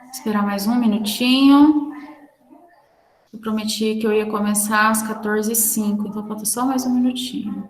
Esperar mais um minutinho. Eu prometi que eu ia começar às 14h05, então falta só mais um minutinho.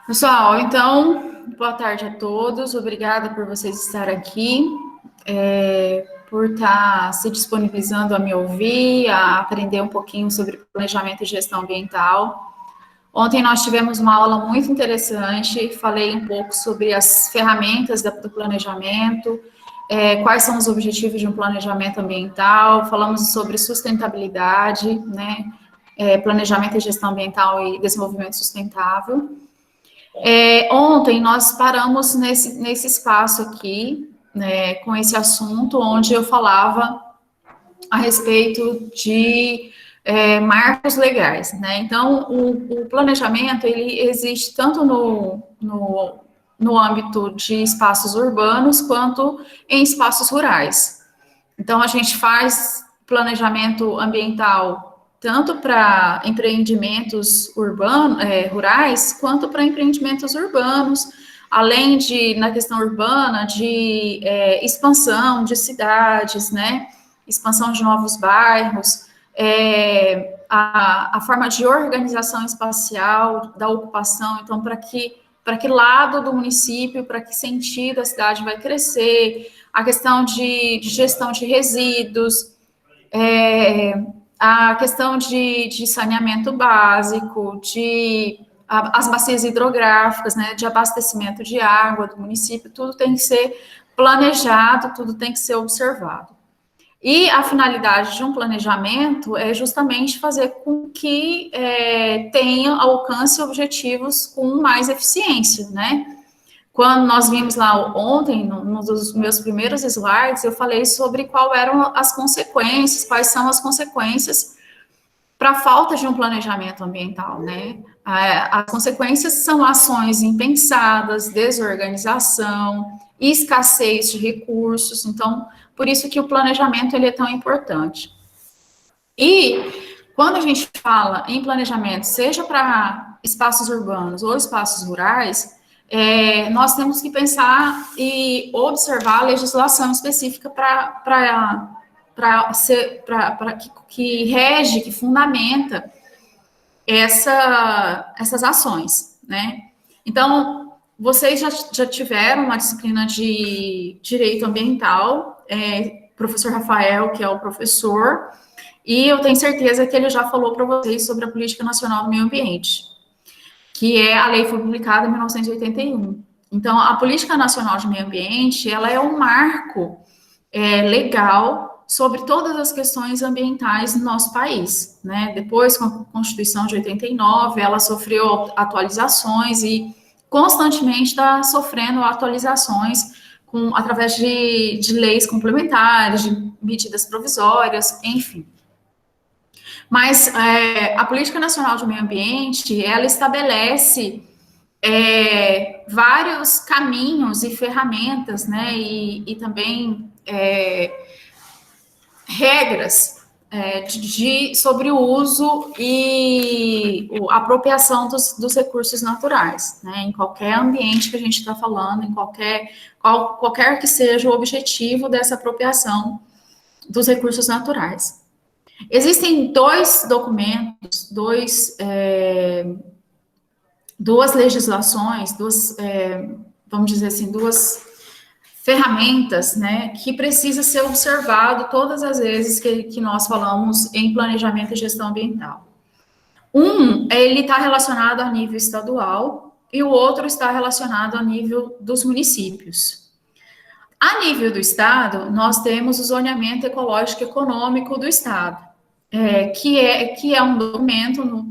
Pessoal, então, boa tarde a todos. Obrigada por vocês estarem aqui, por estar se disponibilizando a me ouvir, a aprender um pouquinho sobre planejamento e gestão ambiental. Ontem nós tivemos uma aula muito interessante, falei um pouco sobre as ferramentas do planejamento, quais são os objetivos de um planejamento ambiental, falamos sobre sustentabilidade, né, planejamento e gestão ambiental e desenvolvimento sustentável. Ontem nós paramos nesse espaço aqui, né, com esse assunto, onde eu falava a respeito de marcos legais, né? Então, o planejamento, ele existe tanto no âmbito de espaços urbanos, quanto em espaços rurais. Então, a gente faz planejamento ambiental tanto para empreendimentos rurais, quanto para empreendimentos urbanos, além de, na questão urbana, de expansão de cidades, né? Expansão de novos bairros, a forma de organização espacial da ocupação, então, para que lado do município, para que sentido a cidade vai crescer, a questão de gestão de resíduos, a questão de saneamento básico, as bacias hidrográficas, né, de abastecimento de água do município, tudo tem que ser planejado, tudo tem que ser observado. E a finalidade de um planejamento é justamente fazer com que tenha alcance objetivos com mais eficiência, né? Quando nós vimos lá ontem, num dos meus primeiros slides, eu falei sobre quais eram as consequências, quais são as consequências para a falta de um planejamento ambiental, né? As consequências são ações impensadas, desorganização, escassez de recursos, então, por isso que o planejamento ele é tão importante. E quando a gente fala em planejamento, seja para espaços urbanos ou espaços rurais, nós temos que pensar e observar a legislação específica que rege, que fundamenta essas ações, né? Então, vocês já tiveram uma disciplina de direito ambiental, professor Rafael, que é o professor, e eu tenho certeza que ele já falou para vocês sobre a Política Nacional do Meio Ambiente, que a lei foi publicada em 1981. Então, a Política Nacional de Meio Ambiente, ela é um marco legal sobre todas as questões ambientais no nosso país, né? Depois, com a Constituição de 89, ela sofreu atualizações e constantemente está sofrendo atualizações através de leis complementares, de medidas provisórias, enfim. Mas a Política Nacional de Meio Ambiente, ela estabelece vários caminhos e ferramentas, né, e também regras sobre o uso e a apropriação dos recursos naturais, né, em qualquer ambiente que a gente está falando, em qualquer que seja o objetivo dessa apropriação dos recursos naturais. Existem dois documentos, duas legislações, vamos dizer assim, duas ferramentas, né, que precisa ser observado todas as vezes que nós falamos em planejamento e gestão ambiental. Ele está relacionado a nível estadual e o outro está relacionado a nível dos municípios. A nível do estado, nós temos o zoneamento ecológico econômico do estado, que é um documento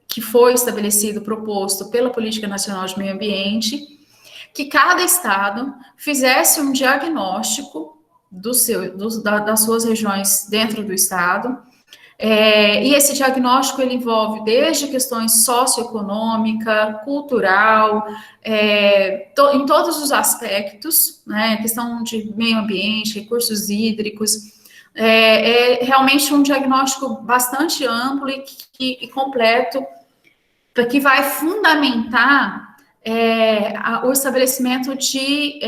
que foi estabelecido, proposto pela Política Nacional de Meio Ambiente, que cada estado fizesse um diagnóstico das suas regiões dentro do estado, E esse diagnóstico ele envolve desde questões socioeconômica, cultural, em todos os aspectos, né? Questão de meio ambiente, recursos hídricos. É realmente um diagnóstico bastante amplo e completo, que vai fundamentar o estabelecimento de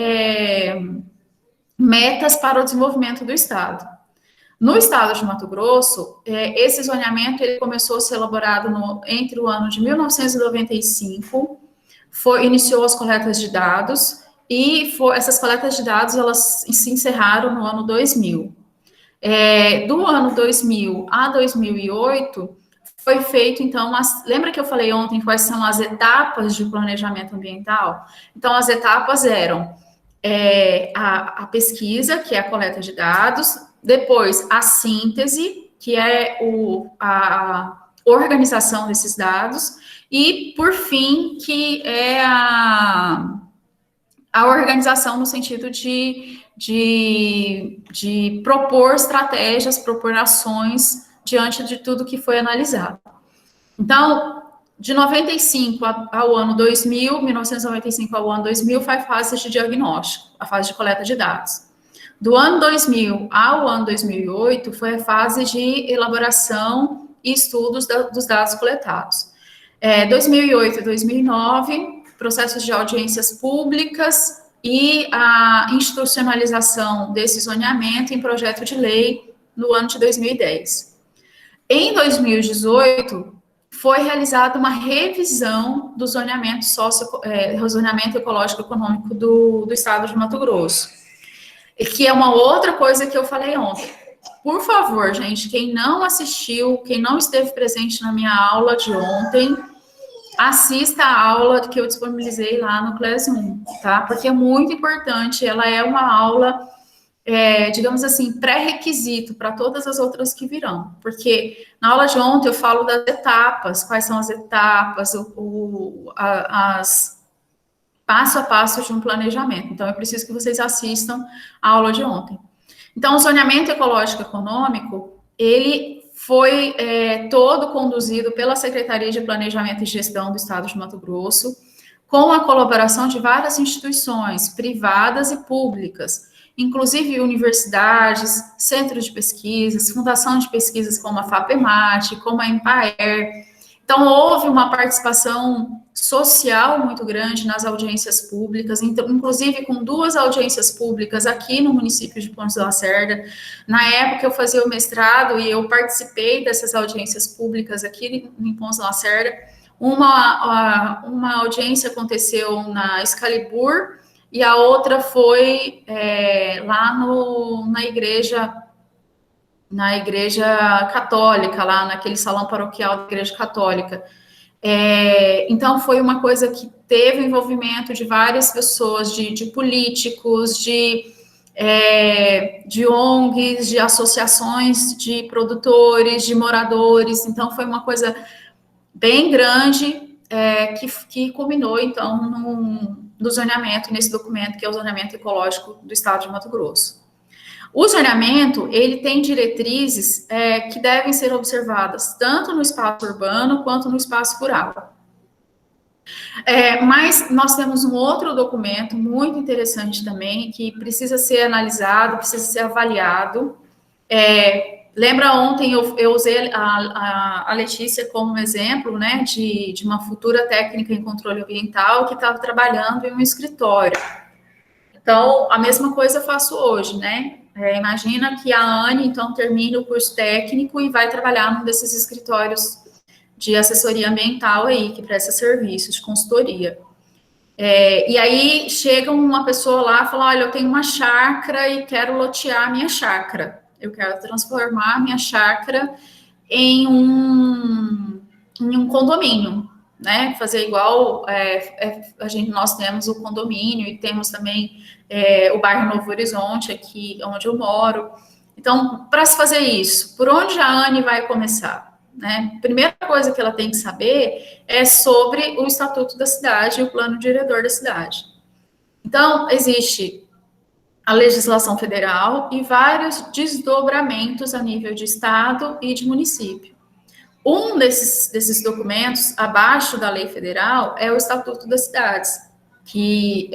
metas para o desenvolvimento do Estado. No estado de Mato Grosso, esse zoneamento ele começou a ser elaborado entre o ano de 1995, iniciou as coletas de dados, e essas coletas de dados elas se encerraram no ano 2000. Do ano 2000 a 2008, foi feito, então, lembra que eu falei ontem quais são as etapas de planejamento ambiental? Então, as etapas eram a pesquisa, que é a coleta de dados, depois a síntese, que é a organização desses dados, e, por fim, que é a organização no sentido de propor estratégias, propor ações diante de tudo que foi analisado. Então, de 95 ao ano 2000, 1995 ao ano 2000, foi a fase de diagnóstico, a fase de coleta de dados. Do ano 2000 ao ano 2008, foi a fase de elaboração e estudos dos dados coletados. 2008 e 2009, processos de audiências públicas e a institucionalização desse zoneamento em projeto de lei no ano de 2010. Em 2018, foi realizada uma revisão do zoneamento zoneamento ecológico econômico do estado de Mato Grosso, que é uma outra coisa que eu falei ontem. Por favor, gente, quem não assistiu, quem não esteve presente na minha aula de ontem, assista a aula que eu disponibilizei lá no Classroom, tá? Porque é muito importante, ela é uma aula, digamos assim, pré-requisito para todas as outras que virão. Porque na aula de ontem eu falo das etapas, quais são as etapas, as passo a passo de um planejamento. Então, eu preciso que vocês assistam a aula de ontem. Então, o zoneamento ecológico econômico, ele foi todo conduzido pela Secretaria de Planejamento e Gestão do Estado de Mato Grosso, com a colaboração de várias instituições privadas e públicas, inclusive universidades, centros de pesquisas, fundação de pesquisas como a FAPEMAT, como a Empaer. Então, houve uma participação social muito grande nas audiências públicas, inclusive com 2 audiências públicas aqui no município de Pontes de Lacerda. Na época, eu fazia o mestrado e eu participei dessas audiências públicas aqui em Pontes de Lacerda. Uma audiência aconteceu na Excalibur e a outra foi lá na igreja católica, lá naquele salão paroquial da igreja católica. Então, foi uma coisa que teve envolvimento de várias pessoas, de políticos, de ONGs, de associações de produtores, de moradores. Então, foi uma coisa bem grande que culminou, então, no zoneamento, nesse documento, que é o zoneamento ecológico do estado de Mato Grosso. O zoneamento, ele tem diretrizes que devem ser observadas tanto no espaço urbano quanto no espaço rural. Mas nós temos um outro documento muito interessante também, que precisa ser analisado, precisa ser avaliado. Lembra ontem eu usei a Letícia como exemplo, né, de uma futura técnica em controle ambiental que estava trabalhando em um escritório. Então, a mesma coisa eu faço hoje, né? Imagina que a Anne, então, termina o curso técnico e vai trabalhar num desses escritórios de assessoria ambiental aí, que presta serviços de consultoria. E aí, chega uma pessoa lá e fala, olha, eu tenho uma chácara e quero lotear a minha chácara. Eu quero transformar a minha chácara em um condomínio, né? Fazer igual nós temos o condomínio e temos também o bairro Novo Horizonte, aqui onde eu moro. Então, para se fazer isso, por onde a Anne vai começar? Né? Primeira coisa que ela tem que saber é sobre o Estatuto da Cidade e o Plano Diretor da Cidade. Então, existe a legislação federal e vários desdobramentos a nível de estado e de município. Um desses documentos, abaixo da lei federal, é o Estatuto das Cidades, que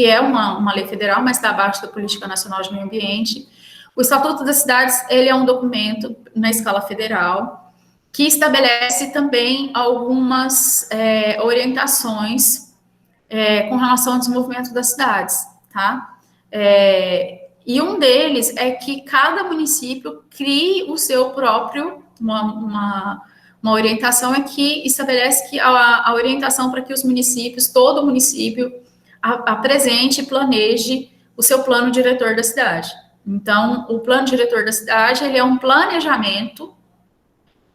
é uma lei federal, mas está abaixo da Política Nacional de Meio Ambiente. O Estatuto das Cidades, ele é um documento na escala federal, que estabelece também algumas orientações com relação ao desenvolvimento das cidades, tá? E um deles é que cada município crie o seu próprio, uma orientação é que estabelece que a orientação para que os municípios, todo município, apresente e planeje o seu plano diretor da cidade. Então, o plano diretor da cidade, ele é um planejamento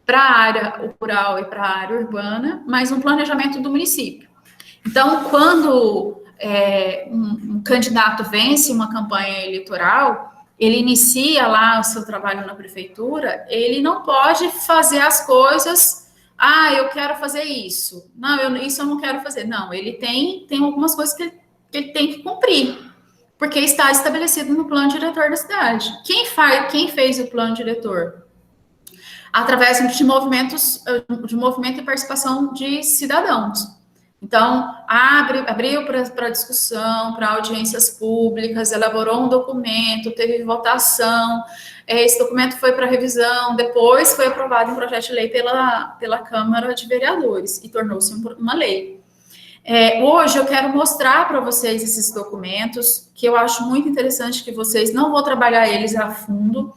para a área rural e para a área urbana, mas um planejamento do município. Então, quando um candidato vence uma campanha eleitoral, ele inicia lá o seu trabalho na prefeitura, ele não pode fazer as coisas, eu quero fazer isso. Não, isso eu não quero fazer. Não, ele tem algumas coisas que ele tem que cumprir, porque está estabelecido no plano diretor da cidade. Quem fez o plano diretor? Através de movimentos, de movimento e participação de cidadãos. Então, abriu para discussão, para audiências públicas, elaborou um documento, teve votação, esse documento foi para revisão, depois foi aprovado um projeto de lei pela Câmara de Vereadores e tornou-se uma lei. Hoje eu quero mostrar para vocês esses documentos, que eu acho muito interessante que vocês, não vou trabalhar eles a fundo,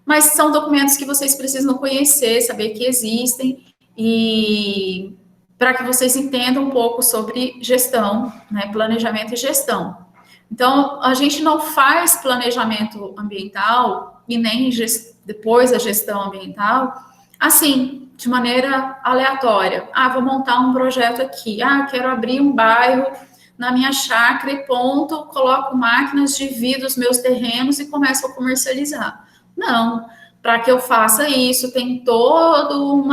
mas são documentos que vocês precisam conhecer, saber que existem, e para que vocês entendam um pouco sobre gestão, né, planejamento e gestão. Então, a gente não faz planejamento ambiental e nem depois a gestão ambiental, assim, de maneira aleatória. Vou montar um projeto aqui. Quero abrir um bairro na minha chácara e ponto, coloco máquinas, divido os meus terrenos e começo a comercializar. Não, para que eu faça isso, tem todo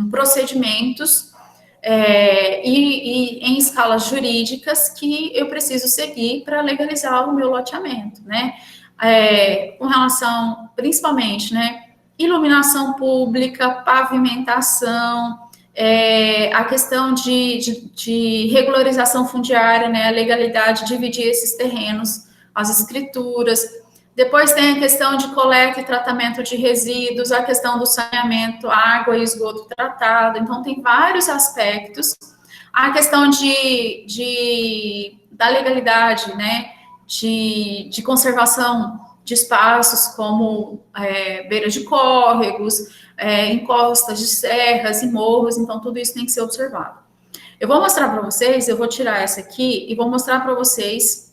procedimentos e em escalas jurídicas que eu preciso seguir para legalizar o meu loteamento, né? Com relação, principalmente, né? Iluminação pública, pavimentação, a questão de regularização fundiária, né? A legalidade de dividir esses terrenos, as escrituras. Depois tem a questão de coleta e tratamento de resíduos, a questão do saneamento, água e esgoto tratado. Então, tem vários aspectos. A questão da legalidade, né, de conservação de espaços como beiras de córregos, encostas de serras e morros. Então, tudo isso tem que ser observado. Eu vou mostrar para vocês, eu vou tirar essa aqui e vou mostrar para vocês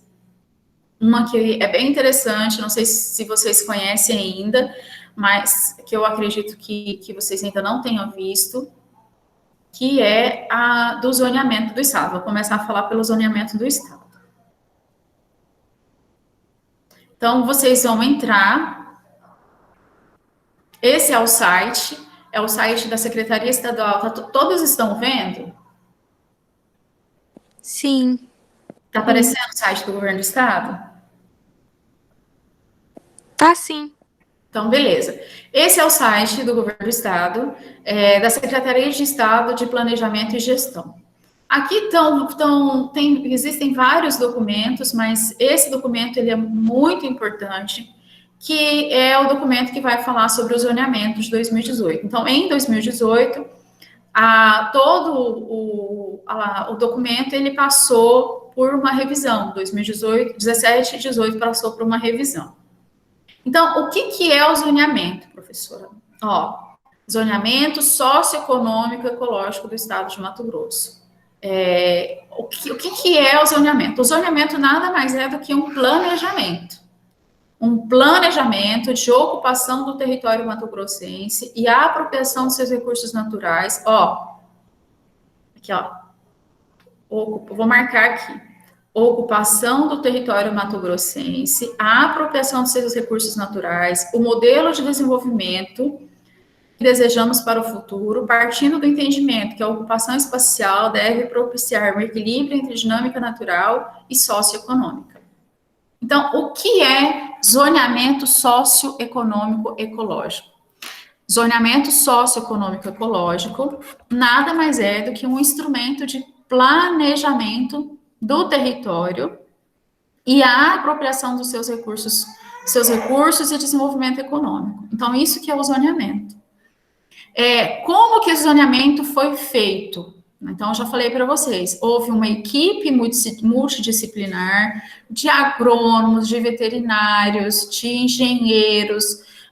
uma que é bem interessante, não sei se vocês conhecem ainda, mas que eu acredito que vocês ainda não tenham visto, que é a do zoneamento do Estado. Vou começar a falar pelo zoneamento do Estado. Então, vocês vão entrar, esse é o site da Secretaria Estadual, todos estão vendo? Sim. Está aparecendo o site do Governo do Estado? Tá, sim. Então, beleza. Esse é o site do Governo do Estado, da Secretaria de Estado de Planejamento e Gestão. Aqui existem vários documentos, mas esse documento ele é muito importante, que é o documento que vai falar sobre o zoneamento de 2018. Então, em 2018, todo o documento ele passou por uma revisão. 2018, 17 e 18 passou por uma revisão. Então, o que é o zoneamento, professora? Zoneamento socioeconômico e ecológico do Estado de Mato Grosso. O que é o zoneamento? O zoneamento nada mais é do que um planejamento. Um planejamento de ocupação do território mato-grossense e a apropriação de seus recursos naturais. Aqui, vou marcar aqui. Ocupação do território mato-grossense, a apropriação de seus recursos naturais, o modelo de desenvolvimento que desejamos para o futuro, partindo do entendimento que a ocupação espacial deve propiciar um equilíbrio entre dinâmica natural e socioeconômica. Então, o que é zoneamento socioeconômico ecológico? Zoneamento socioeconômico ecológico nada mais é do que um instrumento de planejamento do território e a apropriação dos seus recursos e desenvolvimento econômico. Então, isso que é o zoneamento. Como que o zoneamento foi feito? Então, eu já falei para vocês, houve uma equipe multidisciplinar de agrônomos, de veterinários, de engenheiros,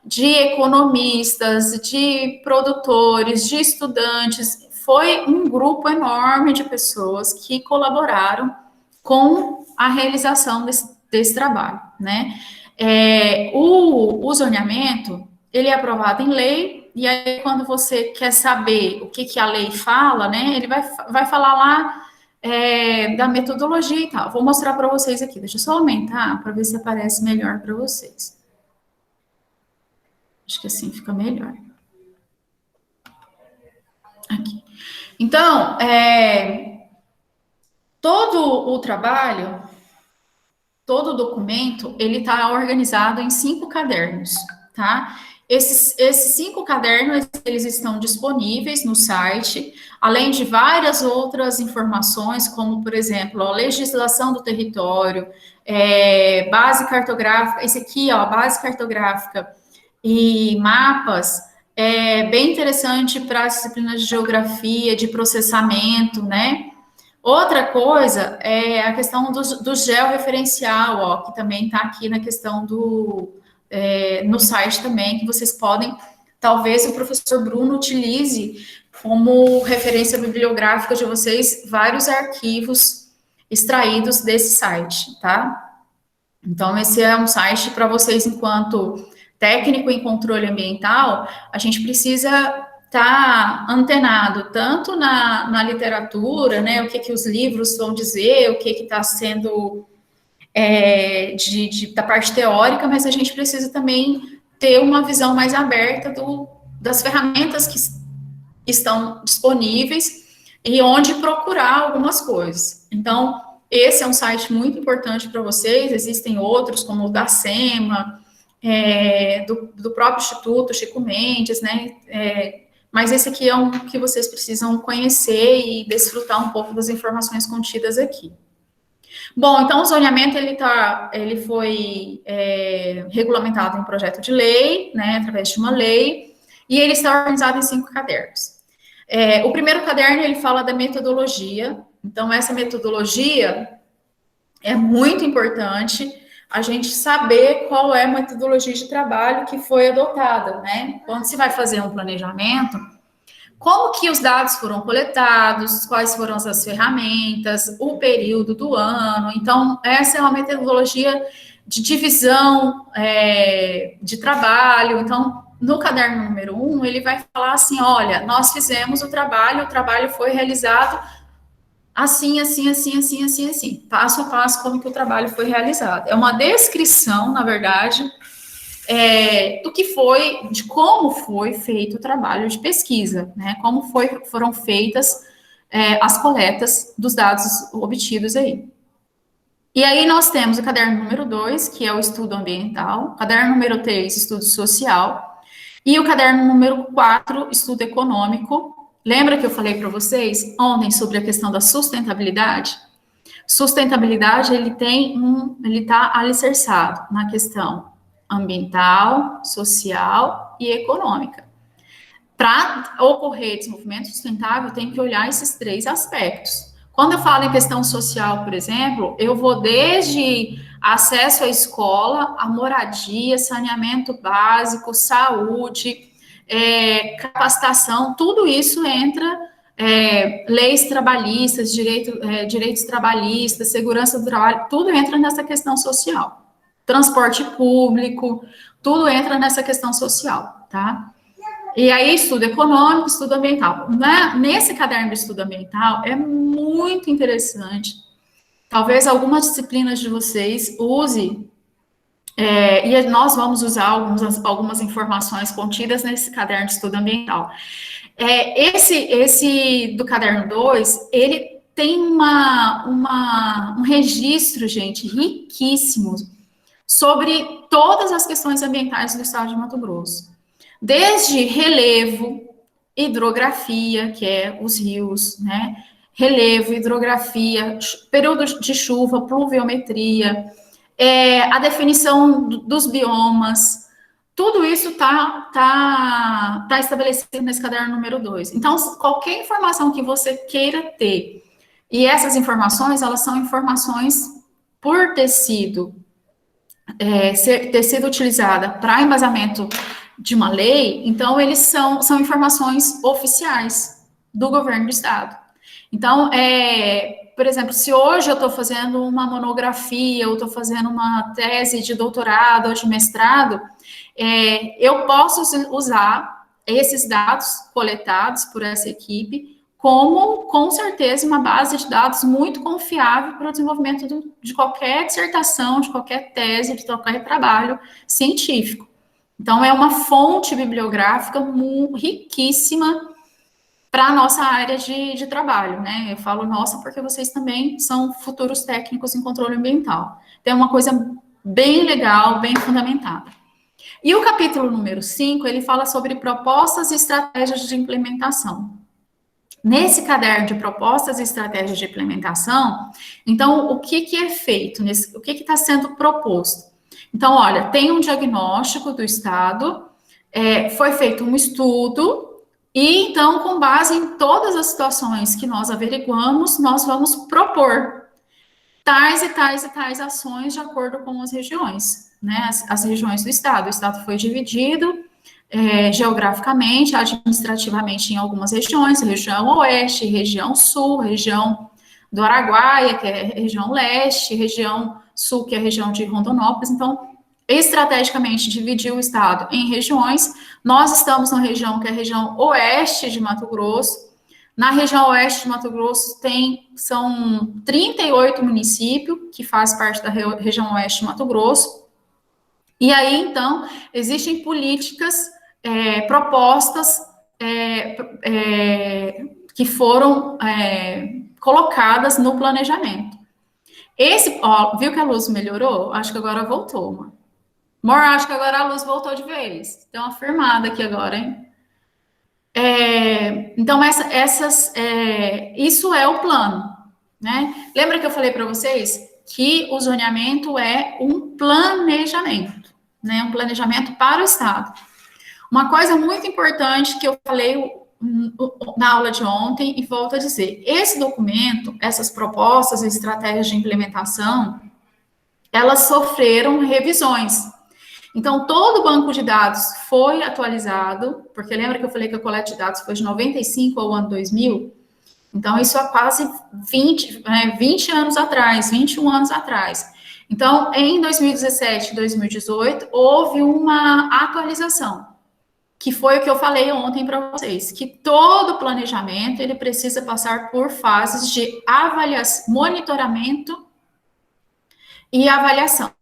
de economistas, de produtores, de estudantes. Foi um grupo enorme de pessoas que colaboraram com a realização desse trabalho, né? O zoneamento, ele é aprovado em lei, e aí quando você quer saber o que a lei fala, né, ele vai falar lá da metodologia e tal. Vou mostrar para vocês aqui, deixa eu só aumentar para ver se aparece melhor para vocês. Acho que assim fica melhor. Aqui. Então, todo o trabalho, todo o documento, ele está organizado em 5 cadernos, tá? Esses 5 cadernos, eles estão disponíveis no site, além de várias outras informações, como, por exemplo, a legislação do território, base cartográfica, esse aqui, ó, base cartográfica e mapas, bem interessante para as disciplinas de geografia, de processamento, né? Outra coisa é a questão do georreferencial, ó, que também está aqui na questão no site também, que vocês podem, talvez o professor Bruno utilize como referência bibliográfica de vocês vários arquivos extraídos desse site, tá? Então, esse é um site para vocês, enquanto técnico em controle ambiental, a gente precisa estar antenado tanto na literatura, né, o que os livros vão dizer, o que está sendo da parte teórica, mas a gente precisa também ter uma visão mais aberta das ferramentas que estão disponíveis e onde procurar algumas coisas. Então, esse é um site muito importante para vocês, existem outros, como o da SEMA, do próprio Instituto Chico Mendes, né, mas esse aqui é um que vocês precisam conhecer e desfrutar um pouco das informações contidas aqui. Bom, então o zoneamento ele foi regulamentado em projeto de lei, né, através de uma lei, e ele está organizado em 5 cadernos. O primeiro caderno ele fala da metodologia, então essa metodologia é muito importante a gente saber qual é a metodologia de trabalho que foi adotada, né? Quando se vai fazer um planejamento, como que os dados foram coletados, quais foram as ferramentas, o período do ano. Então, essa é uma metodologia de divisão de trabalho. Então, no caderno número 1, ele vai falar assim, olha, nós fizemos o trabalho foi realizado assim, assim, assim, assim, assim, assim, passo a passo como que o trabalho foi realizado. É uma descrição, na verdade, de como foi feito o trabalho de pesquisa, né? Como foram feitas as coletas dos dados obtidos aí. E aí nós temos o caderno número 2, que é o estudo ambiental, o caderno número 3, estudo social, e o caderno número 4, estudo econômico. Lembra que eu falei para vocês ontem sobre a questão da sustentabilidade? Sustentabilidade, ele está alicerçado na questão ambiental, social e econômica. Para ocorrer desenvolvimento sustentável, tem que olhar esses 3 aspectos. Quando eu falo em questão social, por exemplo, eu vou desde acesso à escola, a moradia, saneamento básico, saúde, capacitação, tudo isso entra, leis trabalhistas, direitos trabalhistas, segurança do trabalho, tudo entra nessa questão social. Transporte público, tudo entra nessa questão social, tá? E aí, estudo econômico, estudo ambiental. Nesse caderno de estudo ambiental, é muito interessante. Talvez algumas disciplinas de vocês use E nós vamos usar algumas informações contidas nesse caderno de estudo ambiental. Esse do caderno 2, ele tem um registro, gente, riquíssimo sobre todas as questões ambientais do estado de Mato Grosso. Desde relevo, hidrografia, que é os rios, né? Relevo, hidrografia, período de chuva, pluviometria, a definição dos biomas, tudo isso tá estabelecido nesse caderno número 2. Então, qualquer informação que você queira ter, e essas informações, elas são informações por ter sido utilizada para embasamento de uma lei, então eles são informações oficiais do governo do estado. Então, por exemplo, se hoje eu estou fazendo uma monografia, eu estou fazendo uma tese de doutorado ou de mestrado, eu posso usar esses dados coletados por essa equipe como, com certeza, uma base de dados muito confiável para o desenvolvimento de qualquer dissertação, de qualquer tese, de qualquer trabalho científico. Então, é uma fonte bibliográfica riquíssima para a nossa área de trabalho, né? Eu falo nossa porque vocês também são futuros técnicos em controle ambiental. Então, é uma coisa bem legal, bem fundamentada. E o capítulo número 5, ele fala sobre propostas e estratégias de implementação. Nesse caderno de propostas e estratégias de implementação, então, o que é feito? O que está sendo proposto? Então, olha, tem um diagnóstico do estado, foi feito um estudo, e então, com base em todas as situações que nós averiguamos, nós vamos propor tais e tais e tais ações de acordo com as regiões, né? As regiões do estado. O estado foi dividido geograficamente, administrativamente em algumas regiões, região oeste, região sul, região do Araguaia, que é região leste, região sul, que é a região de Rondonópolis. Então, estrategicamente dividiu o estado em regiões. Nós estamos na região que é a região oeste de Mato Grosso. Na região oeste de Mato Grosso são 38 municípios que fazem parte da região oeste de Mato Grosso. E aí, então, existem políticas, propostas que foram colocadas no planejamento. Viu que a luz melhorou? Acho que agora voltou, mano. Amor, acho que agora a luz voltou de vez. Deu uma firmada aqui agora, hein? Então, isso é o plano, né? Lembra que eu falei para vocês que o zoneamento é um planejamento, né? Um planejamento para o Estado. Uma coisa muito importante que eu falei na aula de ontem e volto a dizer, esse documento, essas propostas e estratégias de implementação, elas sofreram revisões. Então, todo o banco de dados foi atualizado, porque lembra que eu falei que a coleta de dados foi de 95 ao ano 2000? Então, isso há quase 20 anos atrás, 21 anos atrás. Então, em 2017 e 2018, houve uma atualização, que foi o que eu falei ontem para vocês, que todo planejamento, ele precisa passar por fases de avaliação, monitoramento e avaliação.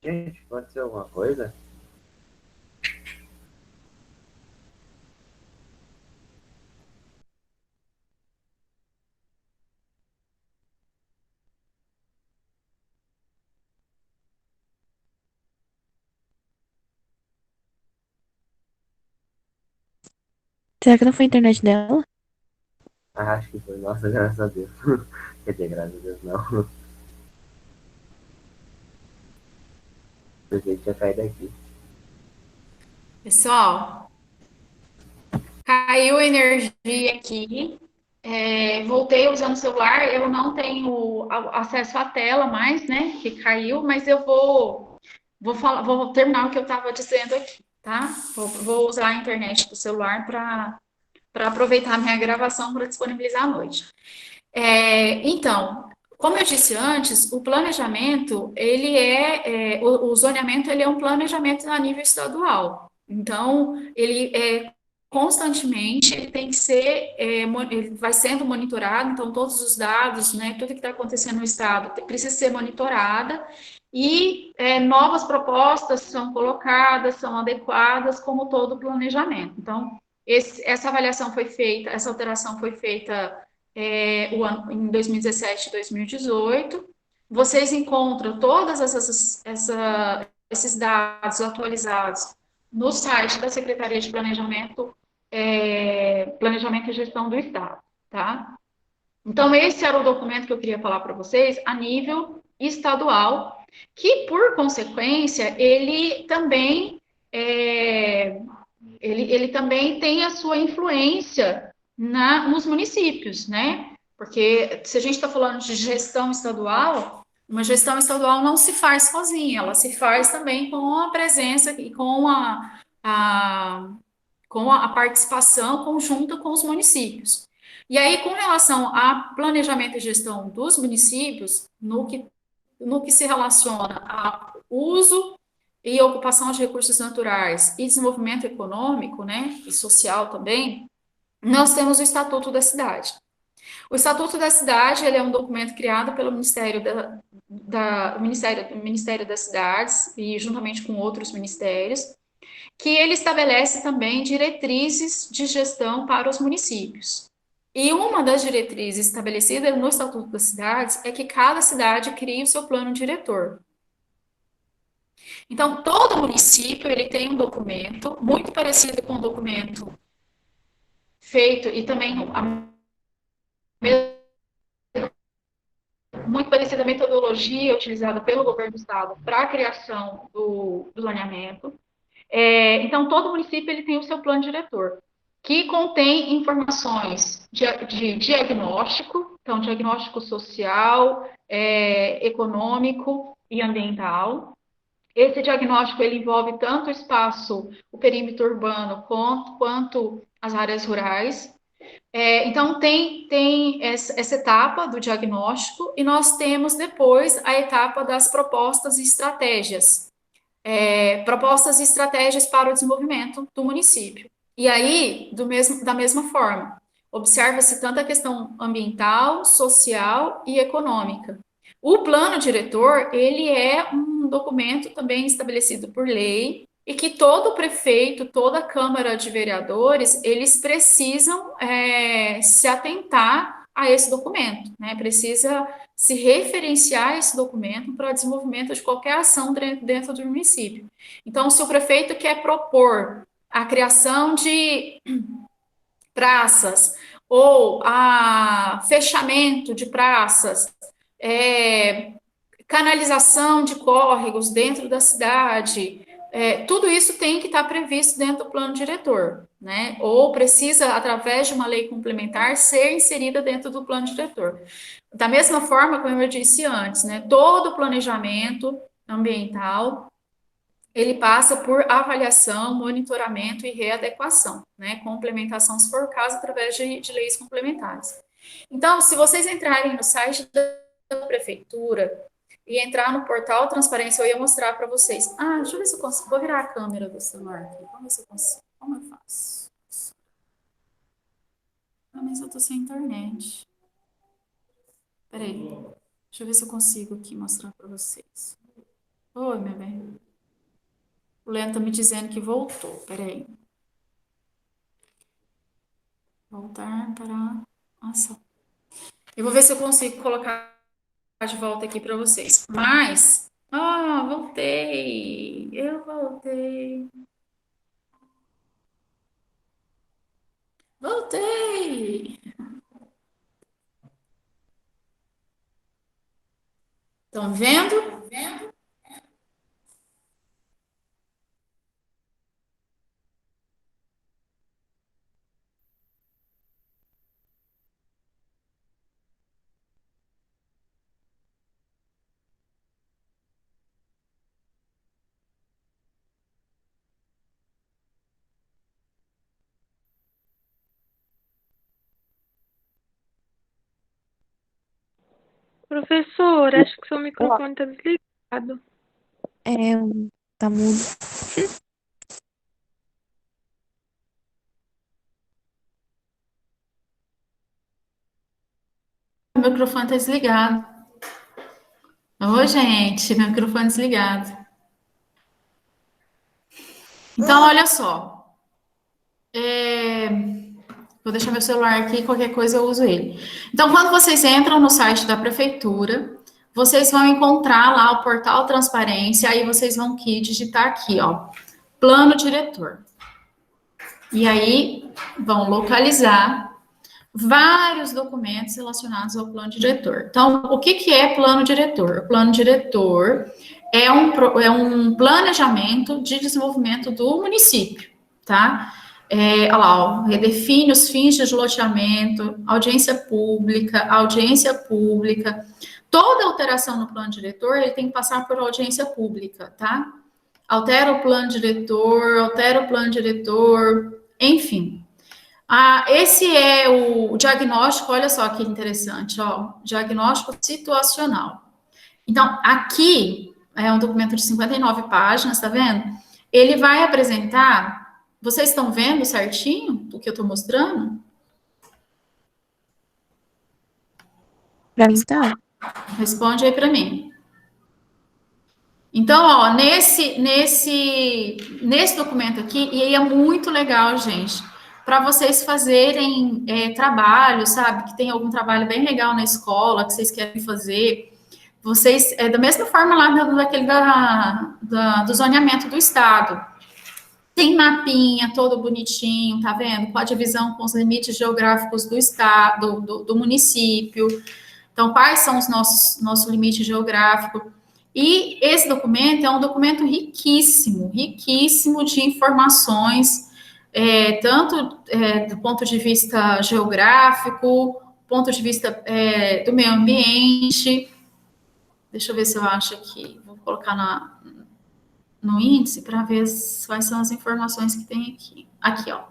Gente, aconteceu alguma coisa? Será que não foi a internet dela? Ah, acho que foi. Nossa, graças a Deus. Quer dizer, graças a Deus não. Pensei que tinha caído aqui. Pessoal, Caiu a energia aqui. Voltei usando o celular. Eu não tenho acesso à tela mais, né? Que caiu, mas eu vou terminar o que eu estava dizendo aqui, tá? Vou usar a internet do celular para aproveitar a minha gravação para disponibilizar à noite. Então, como eu disse antes, o planejamento, o zoneamento, ele é um planejamento a nível estadual. Então, ele constantemente ele tem que ser, ele vai sendo monitorado, então todos os dados, né, tudo que está acontecendo no estado precisa ser monitorada e novas propostas são colocadas, são adequadas, como todo o planejamento. Então, essa avaliação foi feita, essa alteração foi feita em 2017 e 2018. Vocês encontram todas esses dados atualizados no site da Secretaria de Planejamento e Gestão do Estado, tá? Então, esse era o documento que eu queria falar para vocês a nível estadual, que, por consequência, ele também tem a sua influência nos municípios, né? Porque se a gente está falando de gestão estadual, uma gestão estadual não se faz sozinha, ela se faz também com a presença e a, com a participação conjunta com os municípios. E aí, com relação a planejamento e gestão dos municípios, no que se relaciona ao uso e ocupação de recursos naturais e desenvolvimento econômico, né, e social também, nós temos o Estatuto da Cidade. O Estatuto da Cidade, ele é um documento criado pelo Ministério das Cidades e juntamente com outros ministérios, que ele estabelece também diretrizes de gestão para os municípios. E uma das diretrizes estabelecidas no Estatuto das Cidades é que cada cidade crie o seu plano diretor. Então, todo município ele tem um documento muito parecido com o documento feito e também muito parecida a metodologia utilizada pelo governo do estado para a criação do zoneamento. Então, todo município ele tem o seu plano diretor, que contém informações de diagnóstico, então, diagnóstico social, econômico e ambiental. Esse diagnóstico ele envolve tanto o espaço, o perímetro urbano, quanto as áreas rurais. Então, tem essa etapa do diagnóstico e nós temos depois a etapa das propostas e estratégias. Propostas e estratégias para o desenvolvimento do município. E aí, da mesma forma, observa-se tanto a questão ambiental, social e econômica. O plano diretor, ele é um documento também estabelecido por lei e que todo prefeito, toda Câmara de Vereadores, eles precisam se atentar a esse documento, né? Precisa se referenciar a esse documento para o desenvolvimento de qualquer ação dentro do município. Então, se o prefeito quer propor a criação de praças ou a fechamento de praças, canalização de córregos dentro da cidade, tudo isso tem que estar previsto dentro do plano diretor, né? Ou precisa, através de uma lei complementar, ser inserida dentro do plano diretor. Da mesma forma, como eu disse antes, né? Todo o planejamento ambiental ele passa por avaliação, monitoramento e readequação, né? Complementação, se for o caso, através de leis complementares. Então, se vocês entrarem no site da prefeitura e entrar no portal Transparência, eu ia mostrar para vocês. Deixa eu ver se eu consigo. Vou virar a câmera do celular aqui. Vamos ver se eu consigo. Como eu faço? Mas eu tô sem internet. Peraí. Deixa eu ver se eu consigo aqui mostrar para vocês. Oi, meu bem. O Leandro tá me dizendo que voltou. Peraí. Voltar para. Nossa. Eu vou ver se eu consigo colocar de volta aqui para vocês. Mas. Voltei. Eu voltei. Voltei. Estão vendo? Professor, acho que seu microfone tá desligado. É, tá mudo. O microfone está desligado. Ô, gente, meu microfone desligado. Então, olha só. Vou deixar meu celular aqui, qualquer coisa eu uso ele. Então, quando vocês entram no site da prefeitura, vocês vão encontrar lá o portal Transparência, aí vocês vão digitar aqui, ó, plano diretor. E aí vão localizar vários documentos relacionados ao plano diretor. Então, o que é plano diretor? O plano diretor é um planejamento de desenvolvimento do município, tá? Olha lá, ó, redefine os fins de loteamento, audiência pública. Toda alteração no plano diretor, ele tem que passar por audiência pública, tá? Altera o plano diretor, enfim. Esse é o diagnóstico, olha só que interessante, ó, diagnóstico situacional. Então, aqui é um documento de 59 páginas, tá vendo? Ele vai apresentar, vocês estão vendo certinho o que eu estou mostrando? Pra mim tá. Responde aí para mim. Então, ó, nesse documento aqui, e é muito legal, gente, para vocês fazerem trabalho, sabe? Que tem algum trabalho bem legal na escola que vocês querem fazer. Vocês, da mesma forma lá daquele do zoneamento do estado. Tem mapinha todo bonitinho, tá vendo? Com a divisão com os limites geográficos do estado, do município. Então, quais são os nosso limite geográfico? E esse documento é um documento riquíssimo de informações, tanto do ponto de vista geográfico, ponto de vista do meio ambiente. Deixa eu ver se eu acho aqui. Vou colocar no índice para ver quais são as informações que tem aqui. Aqui, ó.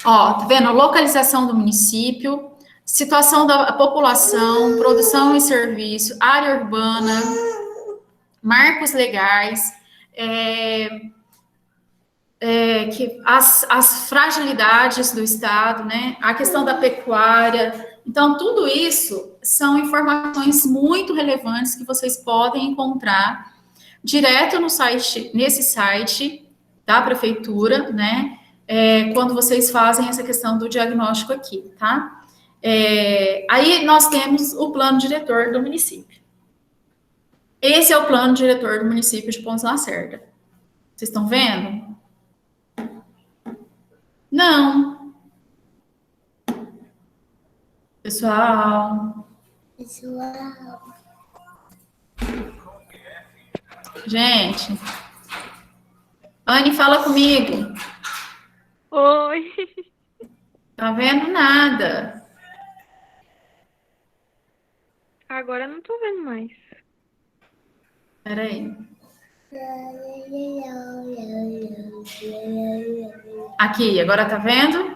Ó, tá vendo? Localização do município, situação da população, produção e serviço, área urbana, marcos legais, as fragilidades do Estado, né? A questão da pecuária. Então, tudo isso são informações muito relevantes que vocês podem encontrar direto no site, nesse site da prefeitura, né? Quando vocês fazem essa questão do diagnóstico aqui, tá? Aí nós temos o plano diretor do município. Esse é o plano diretor do município de Pontes Lacerda. Vocês estão vendo? Não. Pessoal. Gente. Anne, fala comigo. Oi. Tá vendo nada. Agora eu não tô vendo mais. Peraí. Aqui, agora tá vendo?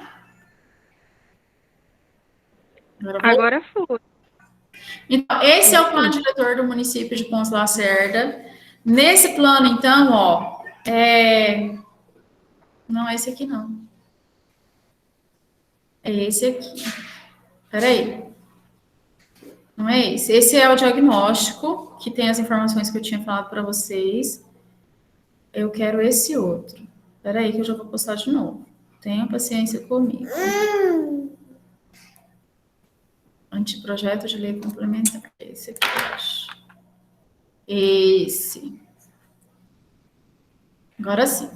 Agora foi. Então, esse é o plano diretor do município de Pontes Lacerda. Nesse plano, então, ó, não é esse aqui, não. É esse aqui. Peraí. Não é esse. Esse é o diagnóstico, que tem as informações que eu tinha falado para vocês. Eu quero esse outro. Peraí, que eu já vou postar de novo. Tenha paciência comigo. Anteprojeto de lei complementar. Esse aqui, eu acho. Esse. Agora sim.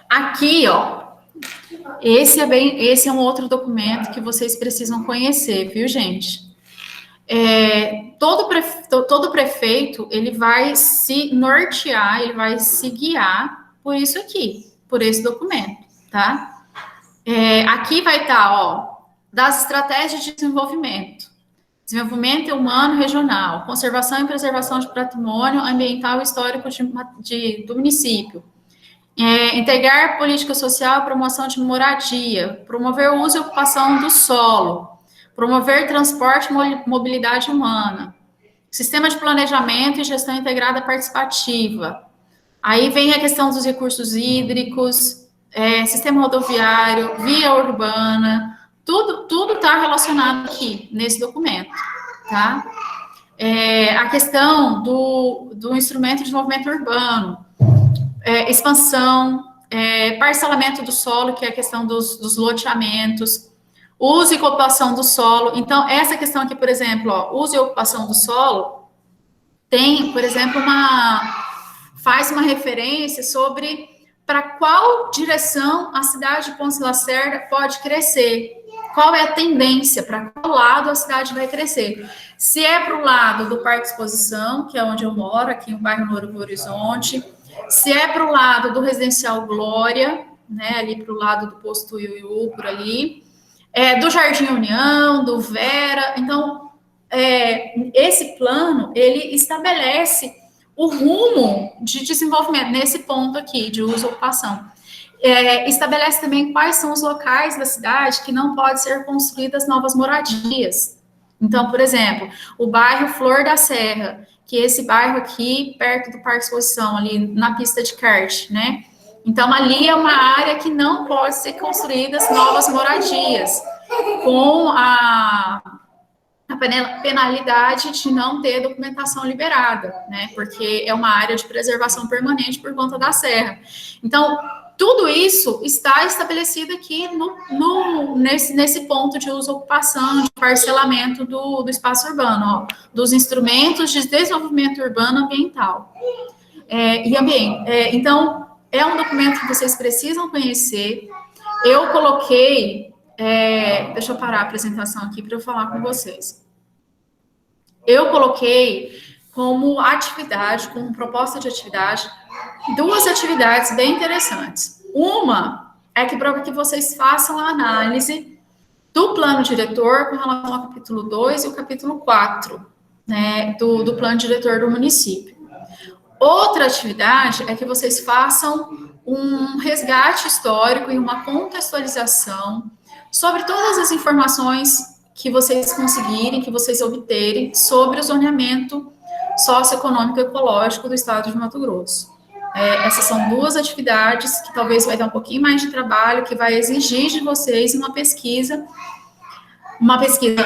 Aqui, ó. Esse é um outro documento que vocês precisam conhecer, viu, gente? Todo prefeito, ele vai se nortear, ele vai se guiar por isso aqui, por esse documento, tá? Aqui vai estar, ó, das estratégias de desenvolvimento humano regional, conservação e preservação de patrimônio ambiental e histórico do município, integrar política social e promoção de moradia, promover o uso e ocupação do solo, promover transporte e mobilidade humana, sistema de planejamento e gestão integrada participativa. Aí vem a questão dos recursos hídricos, sistema rodoviário, via urbana, tudo está relacionado aqui nesse documento, tá? A questão do instrumento de desenvolvimento urbano, expansão, parcelamento do solo, que é a questão dos loteamentos, uso e ocupação do solo. Então, essa questão aqui, por exemplo, uso e ocupação do solo, tem, por exemplo, faz uma referência sobre para qual direção a cidade de Ponce Lacerda pode crescer. Qual é a tendência, para qual lado a cidade vai crescer. Se é para o lado do Parque Exposição, que é onde eu moro, aqui no bairro Novo Horizonte, se é para o lado do Residencial Glória, né, ali para o lado do Posto Iuiú, por ali, do Jardim União, do Vera. Então, esse plano, ele estabelece o rumo de desenvolvimento nesse ponto aqui, de uso e ocupação. Estabelece também quais são os locais da cidade que não pode ser construídas novas moradias. Então, por exemplo, o bairro Flor da Serra, que é esse bairro aqui, perto do Parque Exposição, ali na pista de kart, né? Então, ali é uma área que não pode ser construídas novas moradias, com a penalidade de não ter documentação liberada, né? Porque é uma área de preservação permanente por conta da serra. Então, tudo isso está estabelecido aqui nesse ponto de uso e ocupação, de parcelamento do espaço urbano, dos instrumentos de desenvolvimento urbano ambiental e ambiente. Então, é um documento que vocês precisam conhecer. Eu coloquei, deixa eu parar a apresentação aqui para eu falar com vocês. Eu coloquei como atividade, como proposta de atividade, 2 atividades bem interessantes. Uma é para que vocês façam a análise do plano diretor com relação ao capítulo 2 e o capítulo 4, né, do plano diretor do município. Outra atividade é que vocês façam um resgate histórico e uma contextualização sobre todas as informações que vocês conseguirem, que vocês obterem sobre o zoneamento socioeconômico e ecológico do estado de Mato Grosso. Essas são 2 atividades que talvez vai dar um pouquinho mais de trabalho, que vai exigir de vocês uma pesquisa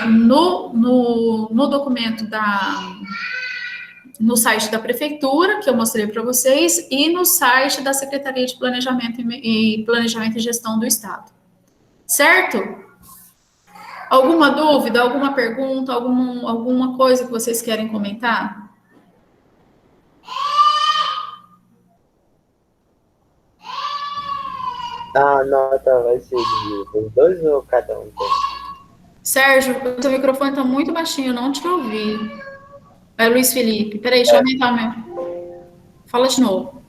no documento no site da prefeitura, que eu mostrei para vocês, e no site da Secretaria de Planejamento e Gestão do Estado. Certo? Alguma dúvida, alguma pergunta, alguma coisa que vocês querem comentar? A nota vai ser dividida por 2 ou cada um tem? Sérgio, o seu microfone está muito baixinho, não te ouvi. Luiz Felipe, peraí, deixa eu aumentar o meu. Fala de novo.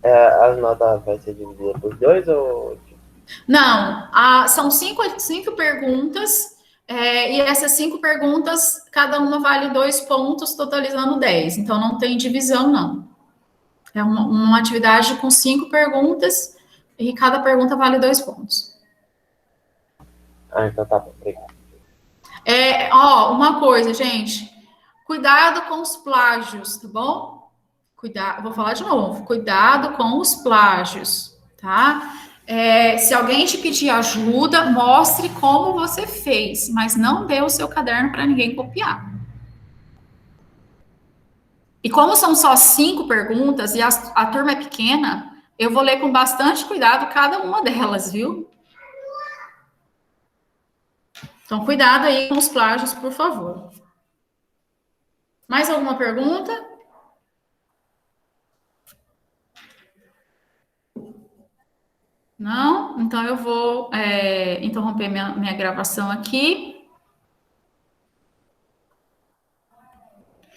A nota vai ser dividida por 2 ou... Não, são 5 perguntas, e essas 5 perguntas, cada uma vale 2 pontos, totalizando 10. Então, não tem divisão, não. É uma atividade com 5 perguntas, e cada pergunta vale 2 pontos. Então tá bom, obrigado. Uma coisa, gente. Cuidado com os plágios, tá bom? Vou falar de novo. Cuidado com os plágios, tá? Se alguém te pedir ajuda, mostre como você fez, mas não dê o seu caderno para ninguém copiar. E como são só 5 perguntas e a turma é pequena, eu vou ler com bastante cuidado cada uma delas, viu? Então, cuidado aí com os plágios, por favor. Mais alguma pergunta? Não? Então, eu vou interromper minha gravação aqui.